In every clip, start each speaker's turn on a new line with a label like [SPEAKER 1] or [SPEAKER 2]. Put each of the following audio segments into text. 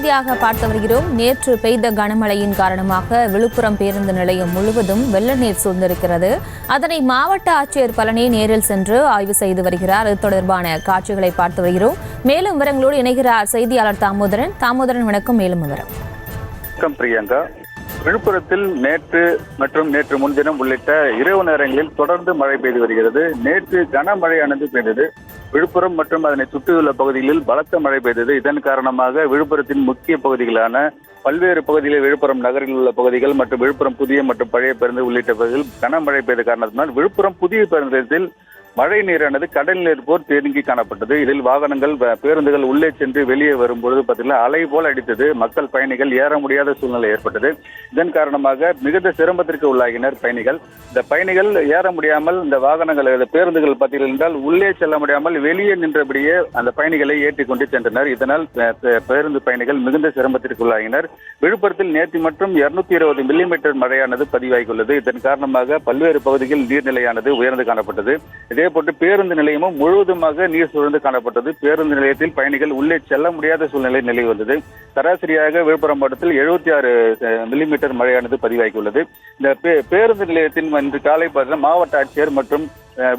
[SPEAKER 1] செய்தியாக பார்த்து வருகிறோம். நேற்று பெய்த கனமழையின் காரணமாக விழுப்புரம் பேருந்து நிலையம் முழுவதும் வெள்ள நீர் சூழ்ந்திருக்கிறது. அதனை மாவட்ட ஆட்சியர் பழனி நேரில் சென்று ஆய்வு செய்து வருகிறார். இது தொடர்பான காட்சிகளை பார்த்து வருகிறோம். மேலும் விவரங்களோடு இணைகிறார் செய்தியாளர் தாமோதரன். தாமோதரன், வணக்கம். மேலும் விவரம்.
[SPEAKER 2] வணக்கம் பிரியங்கா. விழுப்புரத்தில் நேற்று மற்றும் நேற்று முன்தினம் உள்ளிட்ட இரவு நேரங்களில் தொடர்ந்து மழை பெய்து வருகிறது. நேற்று கனமழையானது பெய்தது. விழுப்புரம் மற்றும் அதனை சுற்றியுள்ள பகுதிகளில் பலத்த மழை பெய்தது. இதன் காரணமாக விழுப்புரத்தின் முக்கிய பகுதிகளான பல்வேறு பகுதிகளில் விழுப்புரம் நகரில் உள்ள பகுதிகள் மற்றும் விழுப்புரம் புதிய மற்றும் பழைய பேருந்து உள்ளிட்ட பகுதிகளில் கனமழை பெய்த காரணத்தினால் விழுப்புரம் புதிய பேருந்தில் மழை நீரானது கடல் நீர் போல் தேங்கி காணப்பட்டது. இதில் வாகனங்கள் பேருந்துகள் உள்ளே சென்று வெளியே வரும்பொழுது பார்த்தீங்கன்னா அலை போல் அடித்தது. மக்கள் பயணிகள் ஏற முடியாத சூழ்நிலை ஏற்பட்டது. இதன் காரணமாக மிகுந்த சிரமத்திற்கு உள்ளாகினர் பயணிகள். இந்த பயணிகள் ஏற முடியாமல் இந்த வாகனங்கள் பேருந்துகள் பார்த்தீர்கள் என்றால் உள்ளே செல்ல முடியாமல் வெளியே நின்றபடியே அந்த பயணிகளை ஏற்றிக் கொண்டு சென்றனர். இதனால் பேருந்து பயணிகள் மிகுந்த சிரமத்திற்கு உள்ளாகினர். விழுப்புரத்தில் நேற்று மற்றும் 220 மில்லிமீட்டர் மழையானது பதிவாகியுள்ளது. இதன் காரணமாக பல்வேறு பகுதிகளில் நீர்நிலையானது உயர்ந்து காணப்பட்டது. இதேபோன்று பேருந்து நிலையமும் முழுவதுமாக நீர் சூழ்ந்து காணப்பட்டது. பேருந்து நிலையத்தில் பயணிகள் உள்ளே செல்ல முடியாத சூழ்நிலை நிலவி வந்தது. சராசரியாக விழுப்புரம் மாவட்டத்தில் 76 மில்லிமீட்டர் மழையானது பதிவாகியுள்ளது. இந்த பேருந்து நிலையத்தின் இன்று காலை மாவட்ட ஆட்சியர் மற்றும்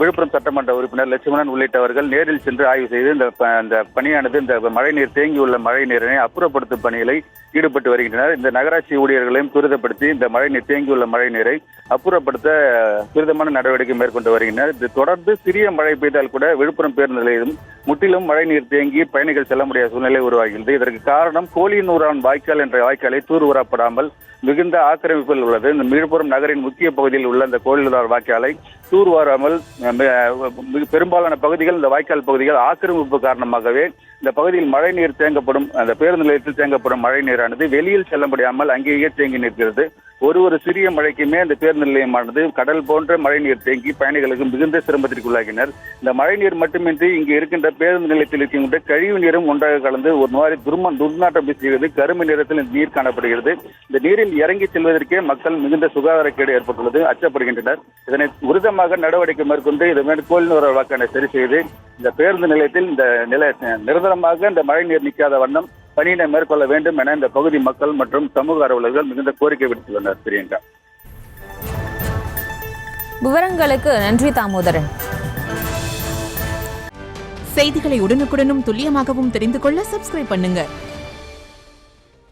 [SPEAKER 2] விழுப்புரம் சட்டமன்ற உறுப்பினர் லட்சுமணன் உள்ளிட்டவர்கள் நேரில் சென்று ஆய்வு செய்து இந்த பணியானது இந்த மழைநீர் தேங்கியுள்ள மழை நீரினை அப்புறப்படுத்தும் பணிகளை ஈடுபட்டு வருகின்றனர். இந்த நகராட்சி ஊழியர்களையும் துரிதப்படுத்தி இந்த மழைநீர் தேங்கியுள்ள மழை நீரை அப்புறப்படுத்த துரிதமான நடவடிக்கை மேற்கொண்டு வருகின்றனர். இது தொடர்ந்து சிறிய மழை பெய்தால் கூட விழுப்புரம் பேருந்து நிலையம் முற்றிலும் மழை நீர் தேங்கி பயணிகள் செல்ல முடியாத சூழ்நிலை உருவாகிறது. இதற்கு காரணம் கோழியனூரான் வாய்க்கால் என்ற வாய்க்காலை தூர்வாரப்படாமல் மிகுந்த ஆக்கிரமிப்பில் உள்ளது. இந்த விழுப்புரம் நகரின் முக்கிய பகுதியில் உள்ள இந்த கோழியனூர் வாய்க்காலை தூர்வாராமல் பெரும்பாலான பகுதிகள் இந்த வாய்க்கால் பகுதிகள் ஆக்கிரமிப்பு காரணமாகவே இந்த பகுதியில் மழை நீர் தேங்கப்படும் அந்த பேருந்து நிலையத்தில் தேங்கப்படும் மழை நீரானது வெளியில் செல்ல முடியாமல் அங்கேயே தேங்கி நிற்கிறது. ஒரு சிறிய மழைக்குமே அந்த பேருந்து நிலையமானது கடல் போன்ற மழை நீர் தேங்கி பயணிகளுக்கு மிகுந்த சிரமத்திற்கு உள்ளாகினர். இந்த மழை நீர் மட்டுமின்றி இங்கு இருக்கின்ற பேருந்து நிலையத்தில் இருக்கின்ற கழிவு நீரும் ஒன்றாக கலந்து ஒரு மாதிரி துர்நாற்றம் வீசுகிறது. கருமை நிறத்தில் இந்த நீர் காணப்படுகிறது. இந்த நீரில் இறங்கி செல்வதற்கே மக்கள் மிகுந்த சுகாதாரக்கேடு ஏற்பட்டுள்ளது, அச்சப்படுகின்றனர். இதனை உறுதியாக நடவடிக்கை மேற்கொண்டு இதன் கோழியனூர் வாய்க்காலை சரி செய்து இந்த பேருந்து நிலையத்தில் இந்த நிரந்தரமாக இந்த மழை நீர் நிற்காத வண்ணம் பணியினை மேற்கொள்ள வேண்டும் என இந்த பகுதி மக்கள் மற்றும் சமூக ஆர்வலர்கள் மிகுந்த கோரிக்கை விடுத்துள்ளனர். பிரியங்கா,
[SPEAKER 1] விவரங்களுக்கு நன்றி தாமோதரன்.
[SPEAKER 3] செய்திகளை உடனுக்குடனும் துல்லியமாகவும் தெரிந்து கொள்ள சப்ஸ்கிரைப் பண்ணுங்க.